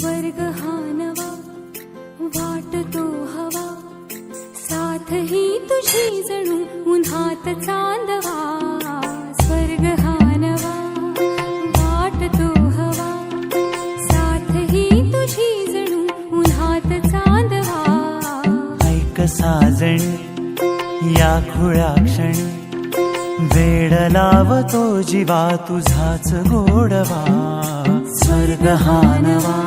स्वर्ग हा नवा वाटतो हवा, साथ ही तुझी जणू उन्हात चांदवा. स्वर्ग हा नवा वाटतो हवा, साथ ही तुझी जणू उन्हात चांदवा. ऐक साजणी या खुळ्या क्षणी, वेड लावतो जीवा तुझाच गोडवा. स्वर्ग हा नवा.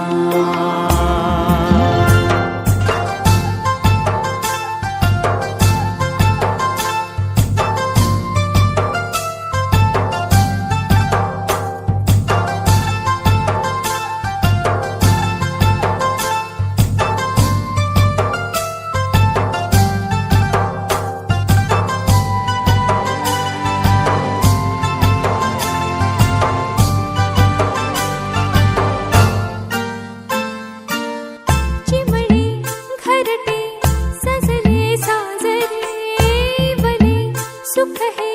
सुख है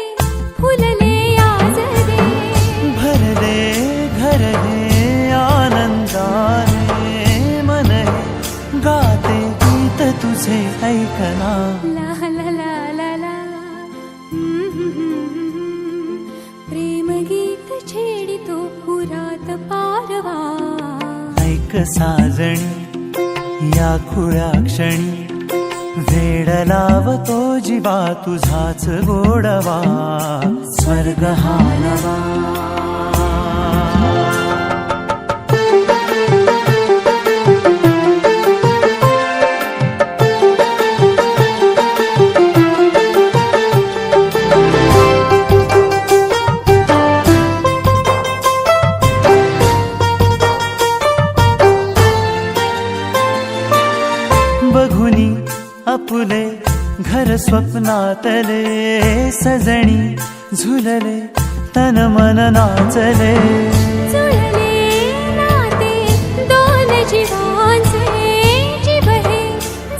फुलले आजरे, भरले घर हे आनंदाने. मन हे गाते गीत तुझे ऐकना. ला ला ला ला ला. प्रेम गीत छेडितो पुरात पारवा. ऐक साजणी या खुळ्या क्षणी, वेड लावतो जीवा तुझाच गोडवा. स्वर्ग हा नवा. बघुनी आपुले घर स्वप्नातले, सजणी झुलले तन मन नाचले. जुळले नाते दोन जीवांचे, जीव हे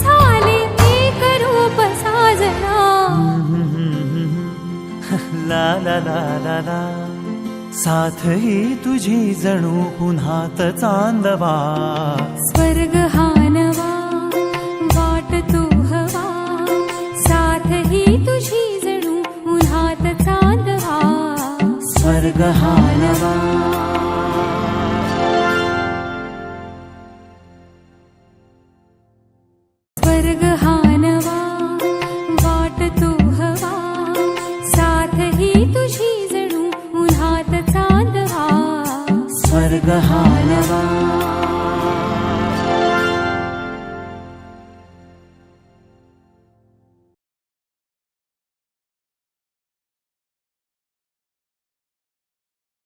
झाले एक रूप साजना. ला ला ला ला ला. साथ ही तुझी जणू उन्हात चांदवा. स्वर्ग हा नवा वाटतो हवा, साथ ही तुझी जणू उन्हात चांदवा. स्वर्ग हा नवा. स्वर्ग हा नवा वाटतो हवा, साथ ही तुझी जणू उन्हात चांदवा. स्वर्ग हा नवा.